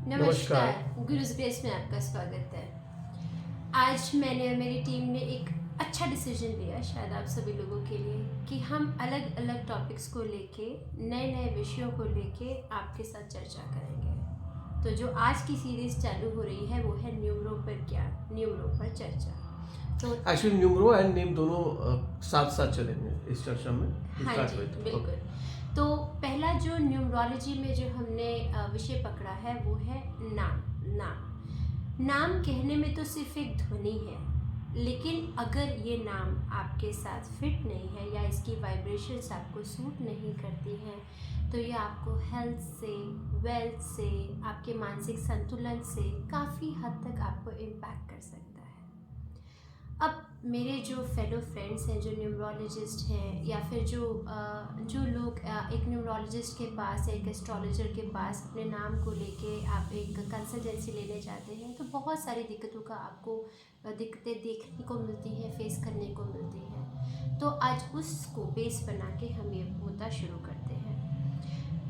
नमस्कार, गुरुज ग्रेस में आपका स्वागत है। आज मैंने और मेरी टीम ने एक अच्छा डिसीजन लिया, शायद आप सभी लोगों के लिए, कि हम अलग अलग टॉपिक्स को लेके, नए नए विषयों को लेके आपके साथ चर्चा करेंगे। तो जो आज की सीरीज चालू हो रही है वो है न्यूमरो पर ज्ञान, न्यूमरो पर चर्चा। तो एक्चुअली न्यूमरो एंड नेम दोनों साथ साथ चलेंगे इस चर्चा में। हाँ जी, बिल्कुल। तो पहला जो न्यूमरोलॉजी में जो हमने विषय पकड़ा है वो है नाम कहने में तो सिर्फ एक ध्वनि है, लेकिन अगर ये नाम आपके साथ फिट नहीं है या इसकी वाइब्रेशंस आपको सूट नहीं करती हैं तो ये आपको हेल्थ से, वेल्थ से, आपके मानसिक संतुलन से काफ़ी हद तक आपको इम्पैक्ट कर सकता है। अब मेरे जो फेलो फ्रेंड्स हैं जो न्यूमरोलॉजिस्ट हैं, या फिर जो लोग एक न्यूमरोलॉजिस्ट के पास, एक एस्ट्रोलॉजर के पास अपने नाम को लेके आप एक कंसल्टेंसी लेने जाते हैं, तो बहुत सारी दिक्कतों का आपको दिक्कतें देखने को मिलती हैं, फेस करने को मिलती हैं। तो आज उसको बेस बना के हम ये मुद्दा शुरू करते हैं।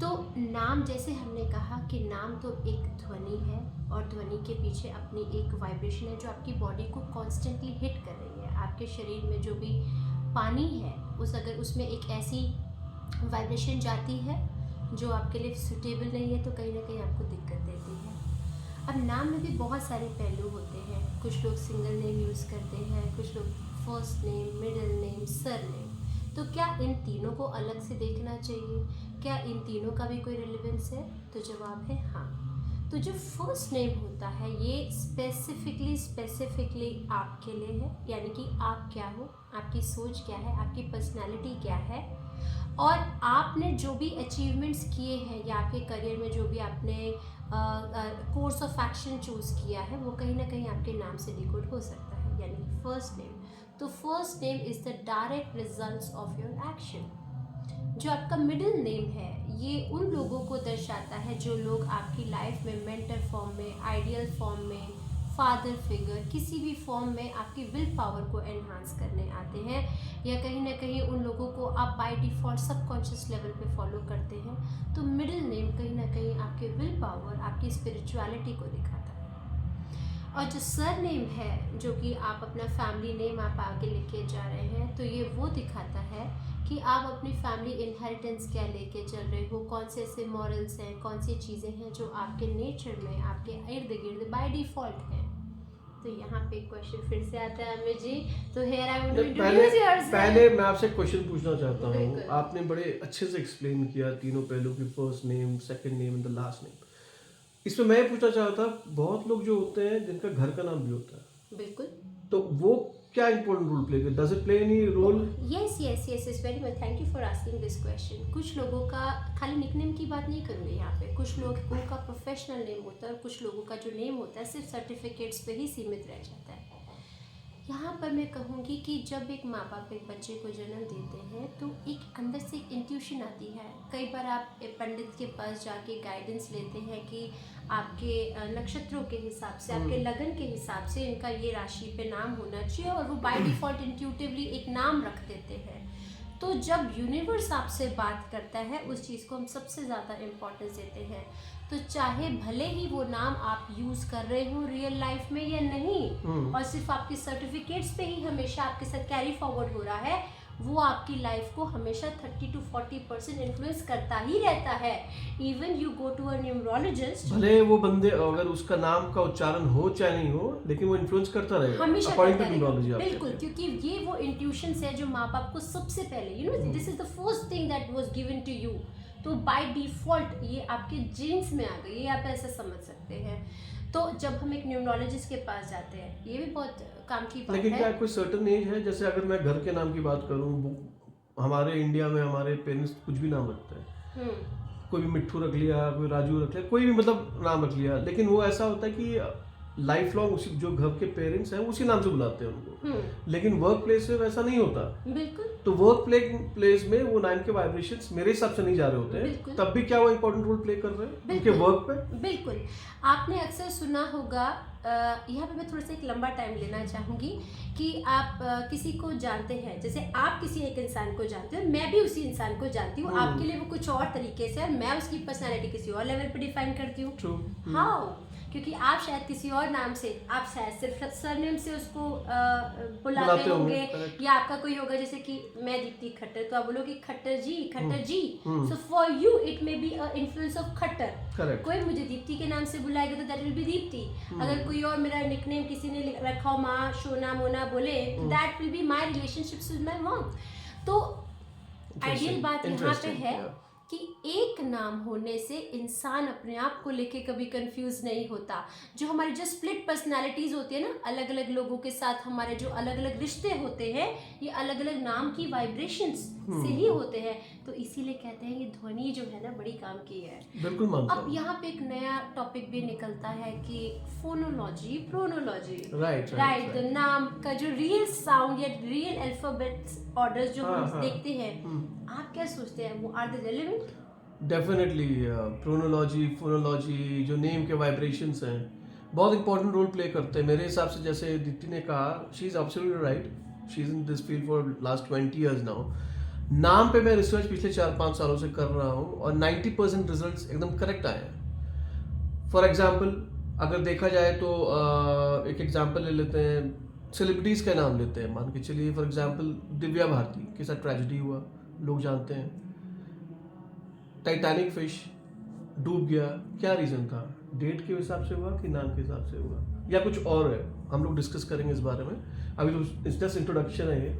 तो नाम, जैसे हमने कहा कि नाम तो एक ध्वनि है और ध्वनि के पीछे अपनी एक वाइब्रेशन है जो आपकी बॉडी को कॉन्स्टेंटली हिट कर रही है। आपके शरीर में जो भी पानी है अगर उसमें एक ऐसी वाइब्रेशन जाती है जो आपके लिए सूटेबल नहीं है तो कहीं ना कहीं आपको दिक्कत देती है। अब नाम में भी बहुत सारे पहलू होते हैं। कुछ लोग सिंगल नेम यूज़ करते हैं, कुछ लोग first name, middle name, sir name. तो क्या इन तीनों को अलग से देखना चाहिए? क्या इन तीनों का भी कोई रिलेवेंस है? तो जवाब है हाँ। तो जो फर्स्ट नेम होता है ये स्पेसिफिकली आपके लिए है, यानी कि आप क्या हो, आपकी सोच क्या है, आपकी पर्सनैलिटी क्या है, और आपने जो भी अचीवमेंट्स किए हैं या आपके करियर में जो भी आपने कोर्स ऑफ एक्शन चूज़ किया है वो कहीं ना कहीं आपके नाम से डिकोड हो सकता है, यानी कि फर्स्ट नेम। तो first name is the direct results of your action. जो आपका मिडिल नेम है ये उन लोगों को दर्शाता है जो लोग आपकी लाइफ में मेंटर फॉर्म में, आइडियल फॉर्म में, फादर फिगर, किसी भी फॉर्म में आपकी विल पावर को एनहांस करने आते हैं, या कहीं ना कहीं उन लोगों को आप बाय डिफ़ॉल्ट सबकॉन्शियस लेवल पे फॉलो करते हैं। तो मिडिल नेम कहीं ना कहीं आपके विल पावर, आपकी स्पिरिचुअलिटी को दिखाता है। और जो सर नेम है, जो कि आप अपना फैमिली नेम आप आगे लेके जा रहे हैं, तो ये वो दिखाता है कि आप अपनी फैमिली इनहेरिटेंस क्या लेके चल रहे हो, कौन से ऐसे मॉरल्स हैं, कौन सी चीज़ें हैं जो आपके नेचर में, आपके इर्द गिर्द बाय डिफ़ॉल्ट हैं। तो यहाँ पे क्वेश्चन फिर से आता है अमित जी। तो here I want to introduce yourself. पहले मैं आपसे क्वेश्चन पूछना चाहता हूँ। आपने बड़े अच्छे से एक्सप्लेन किया तीनों पहलू की, first name, second name and the last name. इसमें मैं पूछना चाहता, बहुत लोग जो होते हैं जिनका घर का नाम भी होता है, बिल्कुल, तो वो क्या इंपॉर्टेंट रोल प्ले करता है? Does it play any role? Yes very much, thank you for asking this question. कुछ लोगों का, खाली निकनेम की बात नहीं करूँगी यहाँ पे, कुछ लोगों का प्रोफेशनल नेम होता है और कुछ लोगों का जो नेम होता है सिर्फ सर्टिफिकेट्स पे ही सीमित रह जाता है। यहाँ पर मैं कहूँगी कि जब एक माँ बाप एक बच्चे को जन्म देते हैं तो एक अंदर से एक इंट्यूशन आती है। कई बार आप एक पंडित के पास जाके गाइडेंस लेते हैं कि आपके नक्षत्रों के हिसाब से, आपके लगन के हिसाब से इनका ये राशि पे नाम होना चाहिए, और वो बाय डिफ़ॉल्ट इंट्यूटिवली एक नाम रख देते हैं। तो जब यूनिवर्स आपसे बात करता है उस चीज़ को हम सबसे ज़्यादा इम्पोर्टेंस देते हैं। तो चाहे भले ही वो नाम आप यूज़ कर रहे हो रियल लाइफ में या नहीं, और सिर्फ आपके सर्टिफिकेट्स पे ही हमेशा आपके साथ कैरी फॉरवर्ड हो रहा है, वो आपकी लाइफ को हमेशा 30 to 40% इन्फ्लुएंस करता ही रहता है। Even you go to a numerologist, भले वो बंदे अगर उसका नाम का उच्चारण हो चाहे नहीं हो, लेकिन वो इन्फ्लुएंस करता रहेगा हमेशा अकॉर्डिंग करता टू रहेगा। न्यूमरोलॉजी। बिल्कुल, क्योंकि ये वो इंट्यूशंस है जो माँ बाप को सबसे पहले, this is the first thing that was given to you. तो बाय डिफ़ॉल्ट ये आपके जीन्स में आ गई, ये आप ऐसा समझ सकते हैं। तो जब हम एक न्यूमरोलॉजिस्ट के पास जाते हैं, ये भी बहुत काम की बात लेकिन है। क्या कोई सर्टेन एज है? जैसे अगर मैं घर के नाम की बात करूँ, हमारे इंडिया में हमारे पेरेंट्स कुछ भी नाम रखते हैं। कोई भी मिट्ठू रख लिया, कोई राजू रख लिया, कोई भी मतलब नाम रख लिया, लेकिन वो ऐसा होता है कि लाइफ लॉन्ग उसी जो घर के पेरेंट्स हैं उसी नाम से बुलाते हैं उनको, लेकिन वर्क प्लेस में वैसा नहीं होता। बिल्कुल। तो वर्क प्लेस में वो नाम के वाइब्रेशंस मेरे हिसाब से नहीं जा रहे होते हैं, तब भी क्या वो इंपॉर्टेंट रोल प्ले कर रहे हैं उनके वर्क पे। बिल्कुल। आपने अक्सर सुना होगा, यहाँ पे मैं थोड़ा सा एक लंबा टाइम लेना चाहूँगी कि आप किसी को जानते हैं, जैसे आप किसी एक इंसान को जानते हो, मैं भी उसी इंसान को जानती हूँ, आपके लिए वो कुछ और तरीके से और मैं उसकी पर्सनैलिटी किसी और लेवल पे डिफाइन करती हूँ। हाउ? क्योंकि आप शायद किसी और नाम से, आप शायद सिर्फ सरनेम से उसको बुलाते होंगे, या आपका कोई होगा जैसे कि मैं दीप्ति खट्टर, तो आप बोलोगे Khattar ji. So for you it may be a influence of Khattar. कोई मुझे दीप्ति के नाम से बुलाएगा तो दैट विल बी दीप्ति। अगर कोई और मेरा निकनेम किसी ने रखा हो, माँ शोना मोना बोले, that will be my relationships with my mom. तो आइडियल बात यहाँ पे है कि एक नाम होने से इंसान अपने आप को लेके कभी कंफ्यूज नहीं होता। जो हमारी जो स्प्लिट पर्सनालिटीज होती है ना, अलग अलग लोगों के साथ हमारे जो अलग अलग रिश्ते होते हैं, ये अलग अलग नाम की वाइब्रेशंस से ही होते हैं। तो इसीलिए कहते हैं ये ध्वनि जो है ना बड़ी काम की है। बिल्कुल मानता हूं। अब यहाँ पे एक नया टॉपिक भी निकलता है कि फोनोलॉजी, प्रोनोलॉजी। राइट। द नाम का जो रियल साउंड या रियल अल्फाबेट्स ऑर्डर्स जो हम देखते हैं, आप क्या सोचते हैं, वो are the relevant? Definitely pronology, phonology, जो नेम के वाइब्रेशंस हैं बहुत इंपॉर्टेंट रोल प्ले करते हैं मेरे हिसाब से। जैसे दीप्ति ने कहा, she is absolutely right, she is in this field for last 20 years now. नाम पे मैं रिसर्च पिछले 4-5 सालों से कर रहा हूँ और 90% रिजल्ट्स एकदम करेक्ट आए हैं। फॉर एग्जाम्पल अगर देखा जाए तो एक एग्जाम्पल ले लेते हैं, सेलिब्रिटीज़ का नाम लेते हैं। मान के चलिए फॉर एग्जाम्पल दिव्या भारती के साथ ट्रेजेडी हुआ, लोग जानते हैं। टाइटैनिक फिश डूब गया, क्या रीज़न था? डेट के हिसाब से हुआ कि नाम के हिसाब से हुआ, या कुछ और है? हम लोग डिस्कस करेंगे इस बारे में, अभी तो जस्ट इंट्रोडक्शन है ये।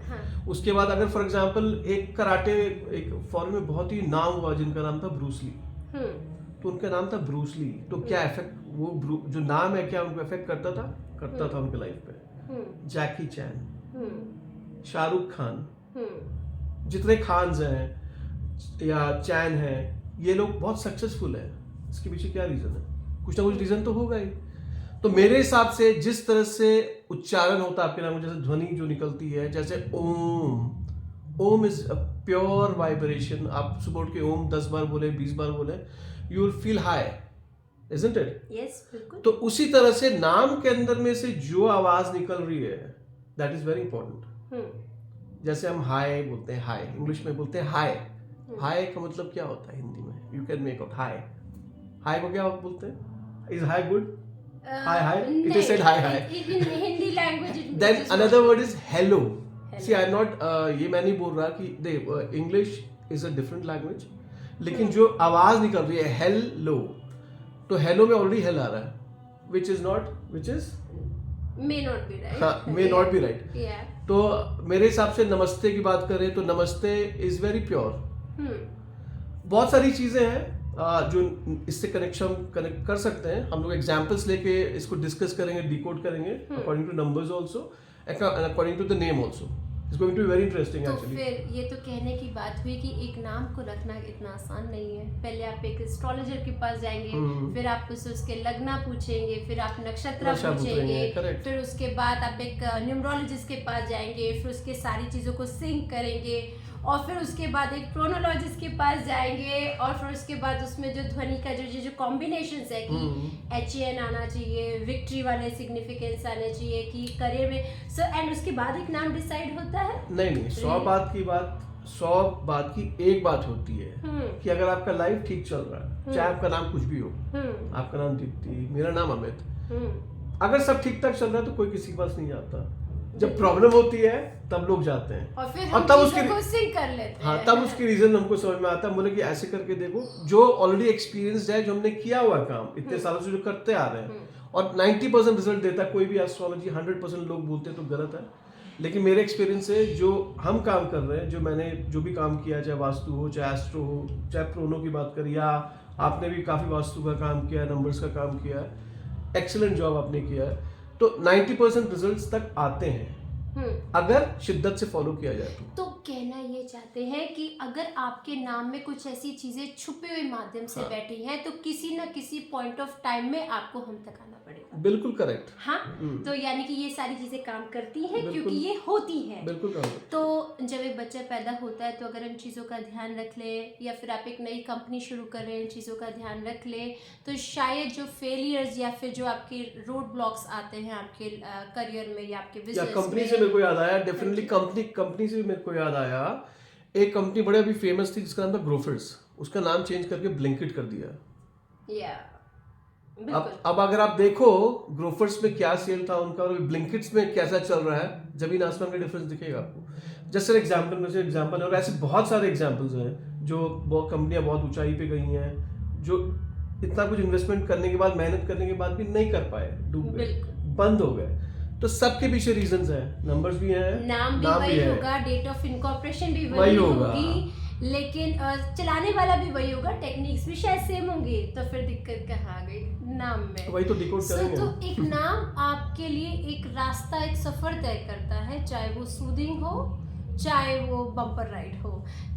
उसके बाद अगर फॉर एग्जांपल एक कराटे, एक फॉरेन में बहुत ही नाम हुआ जिनका नाम था ब्रूस ली, तो उनका नाम था ब्रूस ली, तो क्या इफेक्ट वो जो नाम है क्या उनको इफेक्ट करता था उनके लाइफ पे? जैकी चैन, शाहरुख खान, जितने खान्स हैं या चैन है, ये लोग बहुत सक्सेसफुल हैं। इसके पीछे क्या रीजन है? कुछ ना कुछ रीजन तो होगा ही। तो मेरे हिसाब से जिस तरह से उच्चारण होता है आपके नाम में, जैसे ध्वनि जो निकलती है, जैसे ओम इज अ प्योर वाइब्रेशन। आप सुबह उठ के ओम 10 बार बोले, 20 बार बोले, you will feel high, isn't it? Yes, बिल्कुल। तो उसी तरह से नाम के अंदर में से जो आवाज निकल रही है, दैट इज वेरी इंपॉर्टेंट। जैसे हम हाय बोलते हैं, हाय इंग्लिश में बोलते हैं हाय। हाय का मतलब क्या होता है हिंदी में? You can make out hi. Hi को क्या बोलते हैं? Is hi good? Hi hi, it is said hi hi. In Hindi language then another word is hello. See I am not, ये मैं नहीं बोल रहा कि English is a different language, लेकिन जो आवाज निकल रही है हेलो, तो हेलो में ऑलरेडी हेल आ रहा है, which is may not be right. हाँ, may not be right. Yeah. तो मेरे हिसाब से नमस्ते की बात करें तो नमस्ते इज वेरी प्योर। बहुत सारी चीजें हैं जो इससे कनेक्ट कर सकते हैं। हम लोग एग्जांपल्स लेके इसको डिस्कस करेंगे, डिकोड करेंगे according to numbers also and according to the name also. It's going to be very interesting actually. तो फिर ये तो कहने की बात हुई कि एक नाम को रखना इतना आसान नहीं है। पहले आप एक एस्ट्रोलॉजर के पास जाएंगे, फिर आप उसके लग्न पूछेंगे, फिर आप नक्षत्र पूछेंगे, फिर उसके बाद आप एक न्यूमरोलॉजिस्ट के पास जाएंगे, फिर उसके सारी चीज़ों को सिंक करेंगे, और फिर उसके बाद एक प्रोनोलॉजिस्ट के पास जाएंगे, और फिर उसके बाद उसमें जो ध्वनि का जो कॉम्बिनेशंस है कि HN आना चाहिए, विक्ट्री वाले सिग्निफिकेंस आने चाहिए कि करियर में सो, एंड उसके बाद एक नाम डिसाइड होता है। नहीं 100 बात की एक बात होती है कि अगर आपका लाइफ ठीक चल रहा है, चाहे आपका नाम कुछ भी हो, आपका नाम दीप्ति, मेरा नाम अमित, अगर सब ठीक ठाक चल रहा है तो कोई किसी के पास नहीं जाता। जब प्रॉब्लम होती है तब लोग जाते हैं, और फिर हम चीज़ों को सिंक कर लेते हैं। हाँ, तब उसकी रीजन हमको समझ में आता है। बोले कि ऐसे करके देखो, जो ऑलरेडी एक्सपीरियंस्ड है, जो हमने किया हुआ काम इतने सालों से जो करते आ रहे हैं, और 90% रिजल्ट देता है। कोई भी एस्ट्रोलॉजी 100% लोग बोलते हैं तो गलत है, लेकिन मेरे एक्सपीरियंस से जो हम काम कर रहे हैं, जो मैंने जो भी काम किया, चाहे वास्तु हो, चाहे एस्ट्रो हो, चाहे प्रोनो की बात करी, या आपने भी काफ़ी वास्तु का काम किया, नंबर्स का काम किया, एक्सीलेंट जॉब आपने किया है, तो 90% रिजल्ट्स तक आते हैं। अगर शिद्दत से फॉलो किया जाए तो कहना ये चाहते हैं कि अगर आपके नाम में कुछ ऐसी चीजें छुपे हुए माध्यम से बैठी हैं तो किसी ना किसी पॉइंट ऑफ टाइम में आपको हम तक आना पड़ेगा। बिल्कुल करेक्ट। हाँ, तो यानी कि ये सारी चीजें काम करती हैं क्योंकि ये होती हैं। बिल्कुल करेक्ट। तो जब एक बच्चा पैदा होता है तो अगर इन चीज़ों का ध्यान रख ले, या फिर आप एक नई कंपनी शुरू कर रहे हैं, इन चीज़ों का ध्यान रख ले, तो शायद जो फेलियर्स या फिर जो आपके रोड ब्लॉक्स आते हैं आपके करियर में या आपके बिजनेस में। कंपनी से मेरे को याद आया, डेफिनेटली कंपनी से मेरे को याद आया, एक कंपनी बड़े अभी फेमस थी जिसका नाम था ग्रोफर्स, उसका नाम चेंज करके ब्लिंकिट कर दिया। अब अगर आप देखो ग्रोफर्स में क्या सेल था उनका और ब्लिंकिट्स में कैसा चल रहा है, जमीन आसमान का डिफरेंस दिखेगा आपको। जस्ट एग्जांपल और ऐसे बहुत सारे एग्जांपल्स हैं जो कंपनियां बहुत ऊंचाई पे गई हैं, जो इतना कुछ इन्वेस्टमेंट करने के बाद, मेहनत करने के बाद भी नहीं कर पाए, डूब गए, बंद हो गए। तो सबके पीछे रीजंस हैं, नंबर्स भी हैं, नाम भी वही होगा, डेट ऑफ इनकॉर्पोरेशन भी वही होगी, लेकिन चलाने वाला भी वही होगा, टेक्निक्स भी शायद सेम होंगी। तो फिर दिक्कत कहाँ आ गई नाम में? वही तो डिकोड करेंगे। तो एक नाम आपके लिए एक रास्ता, एक सफर तय करता है, चाहे वो सूदिंग हो, चाहे वो बम्पर राइड हो।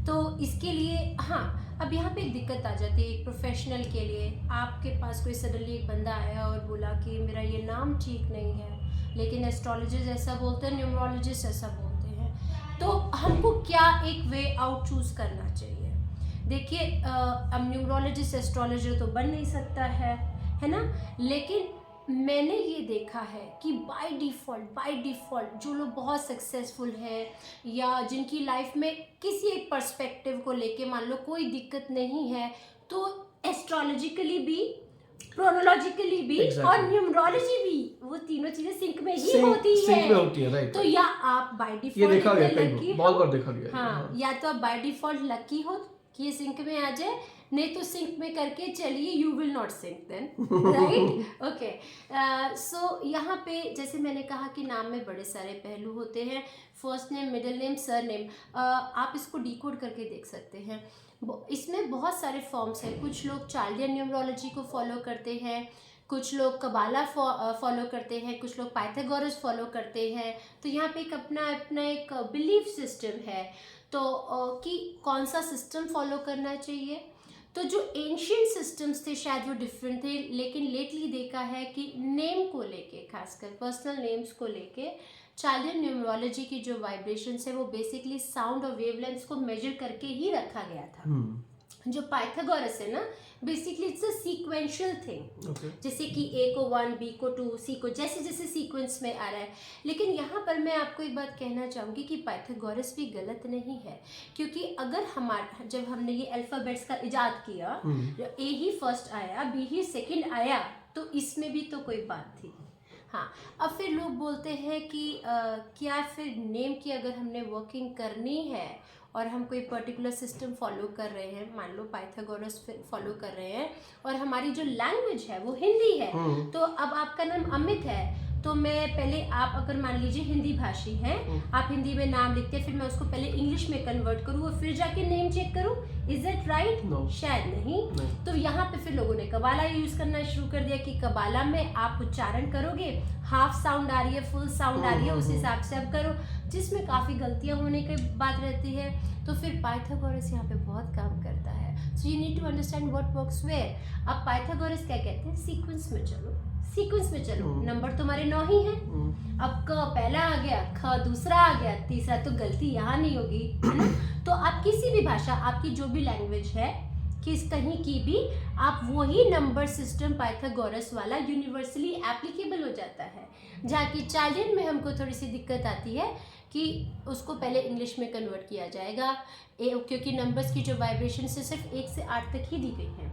तो इसके लिए हाँ, अब यहाँ पे एक दिक्कत आ जाती है एक प्रोफेशनल के लिए। आपके पास कोई सडनली एक बंदा आया और बोला कि मेरा ये नाम ठीक नहीं है, लेकिन एस्ट्रोलॉजिस्ट ऐसा बोलते हैं, न्यूमरोलॉजिस्ट ऐसा बोलते हैं, तो हमको क्या एक वे आउट चूज करना चाहिए? देखिए, अब न्यूमरोलॉजिस्ट एस्ट्रोलॉजर तो बन नहीं सकता है ना, लेकिन मैंने ये देखा है कि बाय डिफ़ॉल्ट जो लोग बहुत सक्सेसफुल हैं या जिनकी लाइफ में किसी एक पर्सपेक्टिव को लेके मान लो कोई दिक्कत नहीं है, तो एस्ट्रोलॉजिकली भी, प्रोनोलॉजिकली भी और न्यूमरोलॉजी भी, वो तीनों चीजें सिंक में ही होती है। राइट। तो या आप बाय डिफॉल्ट ये देखा गया, कई बहुत बार देखा गया। हाँ, या तो आप बाय डिफॉल्ट लकी हो कि ये सिंक में आ जाए, नहीं तो सिंक में करके चलिए, you will not sync then, right? Okay, so यहाँ पे जैसे मैंने कहा कि नाम में बड़े सारे पहलू होते हैं, first name, middle name, sir name, आप इसको डिकोड करके देख सकते हैं। इसमें बहुत सारे फॉर्म्स हैं। कुछ लोग चार्लियन न्यूमरोलॉजी को फॉलो करते हैं, कुछ लोग कबाला फॉलो करते हैं, कुछ लोग पाइथागोरस फॉलो करते हैं। तो यहाँ पे एक अपना एक बिलीफ सिस्टम है, तो कि कौन सा सिस्टम फॉलो करना चाहिए। तो जो एंशियंट सिस्टम्स थे शायद वो डिफरेंट थे, लेकिन लेटली देखा है कि नेम को लेके, खासकर पर्सनल नेम्स को लेके, चार्लियन न्यूमरोलॉजी की जो वाइब्रेशंस है वो बेसिकली साउंड और वेवलेंथ्स को मेजर करके ही रखा गया था। जो पाइथागोरस है ना, basically it's a sequential thing, जैसे कि ए को 1, बी को 2, सी को जैसे जैसे सीक्वेंस में आ रहा है। लेकिन यहाँ पर मैं आपको एक बात कहना चाहूँगी कि पाइथागोरस भी गलत नहीं है, क्योंकि अगर जब हमने ये अल्फ़ाबेट्स का इजाद किया, ए ही फर्स्ट आया, बी ही सेकंड आया, तो इसमें भी तो कोई बात थी। हाँ, अब फिर लोग बोलते हैं कि क्या फिर नेम की अगर हमने वर्किंग करनी है और हम कोई पर्टिकुलर सिस्टम फॉलो कर रहे हैं, मान लो पाइथागोरस फॉलो कर रहे हैं, और हमारी जो लैंग्वेज है वो हिंदी है, तो अब आपका नाम अमित है, तो मैं पहले, आप अगर मान लीजिए हिंदी भाषी हैं, आप हिंदी में नाम लिखते हैं, फिर मैं उसको पहले इंग्लिश में कन्वर्ट करूँ और फिर जाके नेम चेक करूँ, इज इट राइट? शायद नहीं। तो यहाँ पे फिर लोगों ने कबाला यूज करना शुरू कर दिया कि कबाला में आप उच्चारण करोगे, हाफ साउंड आ रही है, फुल साउंड आ रही है, उस हिसाब से आप करो, जिसमें काफ़ी गलतियाँ होने की बात रहती है। तो फिर पाइथागोरस यहाँ पे बहुत काम करता है। So you need to understand what works where. अब पाइथागोरस क्या कहते हैं? सीक्वेंस में चलो, नंबर तुम्हारे 9 ही हैं। अब क पहला आ गया, ख दूसरा आ गया, तीसरा, तो गलती यहाँ नहीं होगी, है ना? तो आप किसी भी भाषा, आपकी जो भी लैंग्वेज है, कहीं की भी, आप वही नंबर सिस्टम पाइथागोरस वाला यूनिवर्सली एप्लीकेबल हो जाता है। जहाँ की चार्लियन में हमको थोड़ी सी दिक्कत आती है कि उसको पहले इंग्लिश में कन्वर्ट किया जाएगा, क्योंकि नंबर्स की जो वाइब्रेशन से सिर्फ 1 से 8 तक ही दी गई है।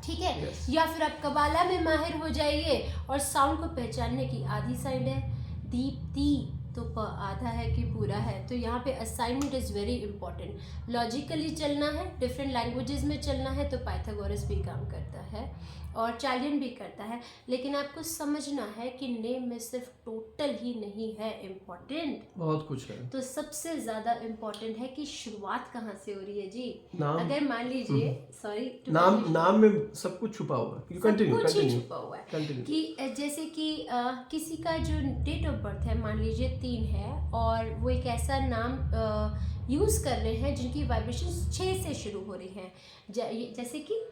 ठीक है, या फिर आप कबाला में माहिर हो जाइए और साउंड को पहचानने की आधी साइड है, दीप्ति तो आधा है कि पूरा है। तो यहाँ पे assignment is very important. Logically चलना है, डिफरेंट लैंग्वेजेस में चलना है, तो पाइथागोरस भी काम करता है। और चाइल्डियन भी करता है, लेकिन आपको समझना है कि नेम में सिर्फ टोटल ही नहीं है इम्पोर्टेंट, बहुत कुछ है। तो सबसे ज़्यादा इम्पोर्टेंट है कि शुरुआत कहाँ से हो रही है जी। नाम, अगर मान लीजिए सॉरी नाम में सब कुछ छुपा हुआ है। सब कुछ ही छुपा हुआ है Continue. कि जैसे कि किसी का जो डेट ऑफ बर्थ है मान लीजिए 3 है और वो एक ऐसा नाम यूज़ कर रहे हैं जिनकी वाइब्रेशन 6 से शुरू हो रही है, जैसे कि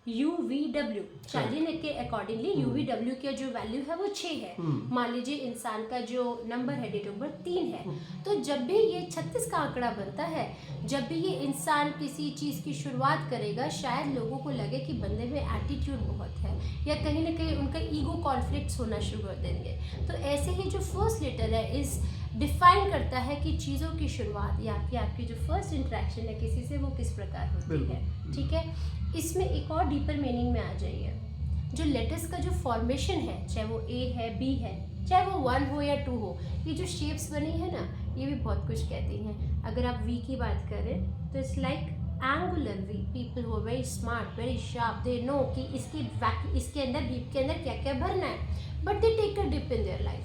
UVW, चाइल्डियन के अकॉर्डिंगली UVW का जो वैल्यू है वो 6 है। मान लीजिए इंसान का जो नंबर है डेट ऑफ बर्थ 3 है, तो जब भी ये 36 का आंकड़ा बनता है, जब भी ये इंसान किसी चीज़ की शुरुआत करेगा, शायद लोगों को लगे कि बंदे में एटीट्यूड बहुत है या कहीं ना कहीं उनका ईगो कॉन्फ्लिक्ट्स होना शुरू कर देंगे। तो ऐसे ही जो फर्स्ट लेटर है इस डिफाइन करता है कि चीज़ों की शुरुआत या आपकी जो फर्स्ट इंटरेक्शन है किसी से वो किस प्रकार होती है। ठीक है, इसमें एक और डीपर मीनिंग में आ जाइए। जो लेटर्स का जो फॉर्मेशन है, चाहे वो A है, B है, चाहे वो 1 हो या 2 हो, ये जो शेप्स बनी है ना, ये भी बहुत कुछ कहती हैं। अगर आप V की बात करें तो it's like angular V, people who very smart, very sharp, they know कि इसके अंदर डीप के अंदर क्या क्या भरना है, but they take a dip in their life.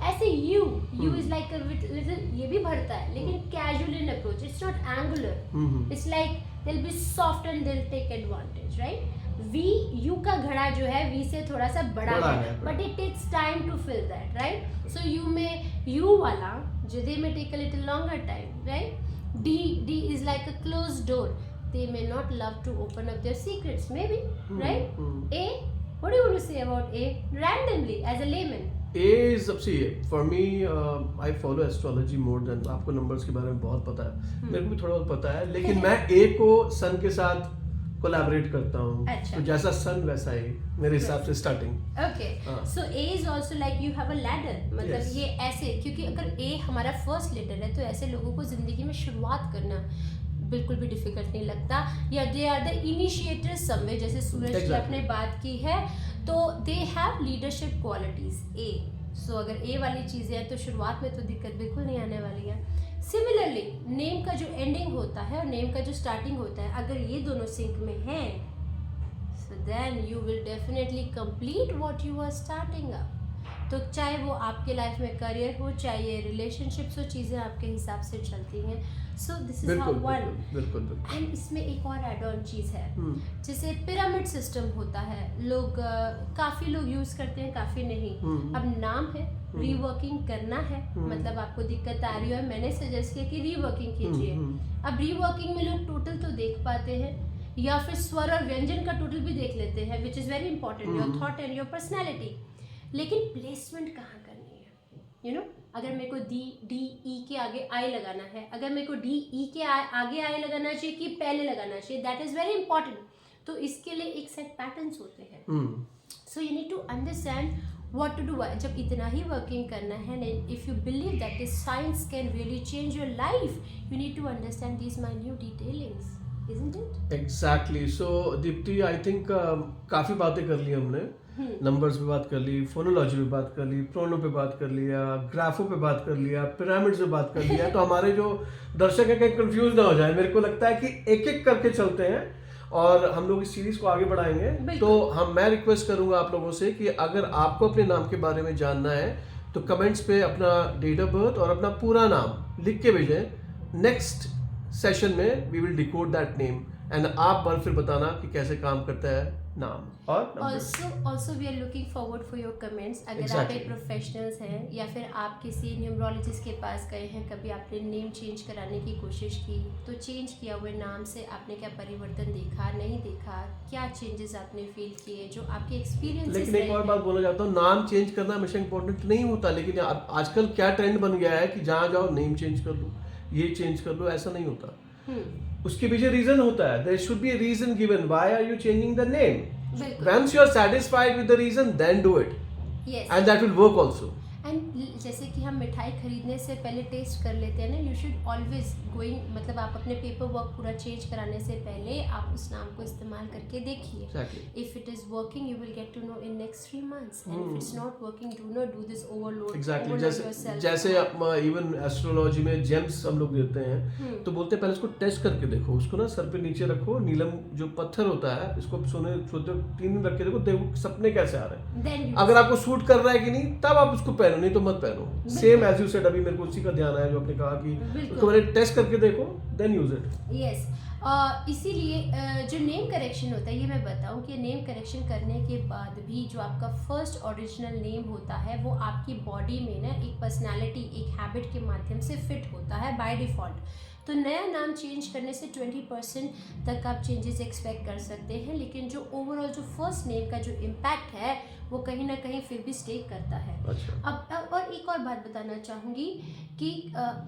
ऐसे यू इज लाइक लिटिल, ये भी भरता है लेकिन casual in approach, it's not angular, it's like they'll be soft and they'll take advantage, right? V, U का घड़ा जो है V से थोड़ा सा बड़ा है, but it takes time to fill that, right? So U वाला जो they may take a little longer time, right? D is like a closed door, they may not love to open up their secrets, maybe, right? A, what do you want to say about A? Randomly, as a layman. A is सबसे for me I follow astrology more than, आपको numbers के बारे में बहुत पता है, मेरे को भी थोड़ा बहुत पता है, लेकिन मैं A को सन के साथ कोलैबोरेट करता हूँ। अच्छा। तो जैसा सन वैसा ही मेरे हिसाब से starting. Okay, so A is also like you have a ladder, मतलब Yes. ये ऐसे, क्योंकि अगर A हमारा फर्स्ट लेटर है तो ऐसे लोगों को जिंदगी में शुरुआत करना बिल्कुल भी डिफिकल्ट नहीं लगता, या they are the initiators somewhere, जैसे सूरज की आपने बात की है, तो they have leadership qualities A। So अगर A वाली चीज़ें हैं तो शुरुआत में तो दिक्कत बिल्कुल नहीं आने वाली है। सिमिलरली नेम का जो एंडिंग होता है और नेम का जो स्टार्टिंग होता है, अगर ये दोनों सिंक में हैं, so then you will definitely complete what you are starting up. तो चाहे वो आपके लाइफ में करियर हो, चाहे ये रिलेशनशिप्स हो, चीज़ें आपके हिसाब से चलती हैं। So this is how one. बिल्कुल। एंड इसमें एक और एड ऑन चीज़ है, जैसे पिरामिड सिस्टम होता है, लोग काफ़ी लोग यूज़ करते हैं, काफ़ी नहीं। अब नाम है, रीवर्किंग करना है, मतलब आपको दिक्कत आ रही है, मैंने सजेस्ट किया कि रीवर्किंग कीजिए। अब रीवर्किंग में लोग टोटल तो देख पाते हैं, या फिर स्वर और व्यंजन का टोटल भी देख लेते हैं, which is very important, your thought and your personality. लेकिन प्लेसमेंट कहाँ करनी है, यू नो, अगर मेरे को डी ई के आगे आई लगाना है, अगर मेरे को डी ई के आगे आई लगाना चाहिए कि पहले लगाना चाहिए, दैट इज़ वेरी इंपॉर्टेंट। तो इसके लिए एक सेट पैटर्न्स होते हैं। So you need to understand what to do. जब इतना ही वर्किंग करना है, if you believe that this science can really change your life, you need to understand these minute detailings, isn't it? Exactly. So Deepti, I think काफ़ी बातें कर ली हमने, numbers पे बात कर ली, फोनोलॉजी पे बात कर ली, प्रोनो पे बात कर लिया, ग्राफो पे बात कर लिया, पिरामिड्स पे बात कर लिया। तो हमारे जो दर्शक है कहीं कंफ्यूज ना हो जाए, मेरे को लगता है कि एक एक करके चलते हैं और हम लोग इस सीरीज को आगे बढ़ाएंगे। तो मैं रिक्वेस्ट करूंगा आप लोगों से कि अगर आपको अपने नाम के बारे में जानना है तो कमेंट्स पे अपना डेट ऑफ बर्थ और अपना पूरा नाम लिख के भेजें। नेक्स्ट सेशन में we will decode that name and आप फिर बताना कि कैसे काम करता है नाम और also we are looking forward for your comments। अगर Exactly. आप एक प्रोफेशनल्स हैं या फिर आप किसी न्यूमरोलॉजिस्ट के पास गए हैं, कभी आपने नेम चेंज कराने की कोशिश की, तो चेंज किया हुए नाम से आपने क्या परिवर्तन देखा, नहीं देखा, क्या चेंजेस आपने फील किए, जो आपके एक्सपीरियंसेस। लेकिन एक और बात बोलना चाहता हूँ, नाम चेंज करना हमेशा इंपॉर्टेंट नहीं होता, लेकिन आजकल क्या ट्रेंड बन गया है कि जहाँ जाओ नेम चेंज कर लो, ये चेंज कर लो, ऐसा नहीं होता। उसके पीछे रीजन होता है, there should be a reason given why are you changing the name. Once you are satisfied with the reason, then do it. Yes. And that will work also. And जैसे कि हम मिठाई खरीदने से पहले टेस्ट कर लेते हैं ना, यू शुड ऑलवेज गोइंग, मतलब आप अपने पेपर वर्क पूरा चेंज कराने से पहले आप उस नाम को इस्तेमाल करके देखिए. Exactly. If it is working, you will get to know in next 3 months. And if it's not working, do not do this overload. Exactly. Overload yourself. जैसे इवन एस्ट्रोलॉजी में जेम्स हम लोग देते हैं तो बोलते हैं पहले इसको टेस्ट करके देखो, उसको ना सर पे नीचे रखो, नीलम जो पत्थर होता है इसको सोने 3 दिन रख के देखो सपने कैसे आ रहे हैं. Then you अगर आपको सूट कर रहा है कि नहीं तब आप उसको पहनो, नहीं तो मत पहनो. सेम एज यू सेड, अभी मेरे को उसी का ध्यान आया जो आपने कहा कि उसको मैंने टेस्ट करके देखो देन यूज इट. यस. इसीलिए जो नेम करेक्शन होता है, ये मैं बताऊं कि नेम करेक्शन करने के बाद भी जो आपका फर्स्ट ओरिजिनल नेम होता है वो आपकी बॉडी में ना एक पर्सनालिटी, एक हैबिट के माध्यम से फिट होता है बाय डिफ़ॉल्ट. तो नया नाम चेंज करने से 20% तक आप चेंजेस एक्सपेक्ट कर सकते हैं, लेकिन जो ओवरऑल जो फर्स्ट नेम का जो इम्पैक्ट है वो कहीं ना कहीं फिर भी स्टे करता है. अच्छा. अब और एक और बात बताना चाहूँगी कि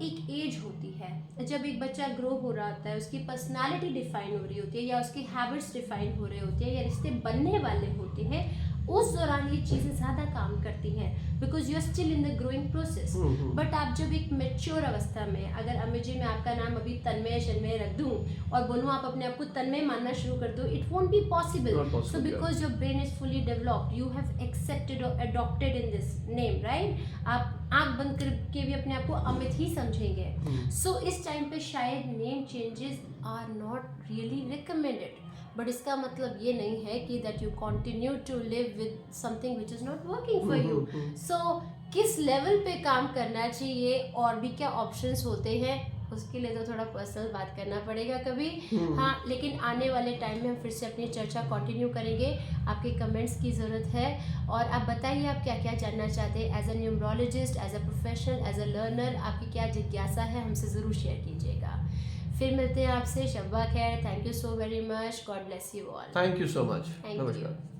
एक एज होती है जब एक बच्चा ग्रो हो रहा होता है, उसकी पर्सनालिटी डिफाइन हो रही होती है या उसकी हैबिट्स डिफाइन हो रहे होते हैं या रिश्ते बनने वाले होते हैं, उस दौरान ये चीज़ें ज़्यादा काम करती हैं because you are still in the growing process. But आप जब एक मेच्योर अवस्था में, अगर अमित जी मैं आपका नाम अभी तन्मय शन्मय रख दूँ और बोलूँ आप अपने आप को तन्मय मानना शुरू कर दो, it won't be possible. So because your brain is fully developed, you have accepted और adopted in this name, right. आप आँख बंद करके भी अपने आप को अमित ही समझेंगे. सो इस टाइम पे शायद name changes are not really recommended, but इसका मतलब ये नहीं है कि that you continue to live with something which is not working for you. So किस लेवल पे काम करना चाहिए और भी क्या ऑप्शंस होते हैं, उसके लिए तो थोड़ा पर्सनल बात करना पड़ेगा कभी. हाँ, लेकिन आने वाले टाइम में हम फिर से अपनी चर्चा कंटिन्यू करेंगे. आपके कमेंट्स की ज़रूरत है और आप बताइए आप क्या क्या जानना चाहते हैं as a numerologist, as a professional, as a learner. आपकी क्या जिज्ञासा है हमसे ज़रूर शेयर कीजिएगा. फिर मिलते हैं आपसे. शब्बा खैर. Thank you so very much. God bless you all. Thank you so much. Thank you. नमस्कार.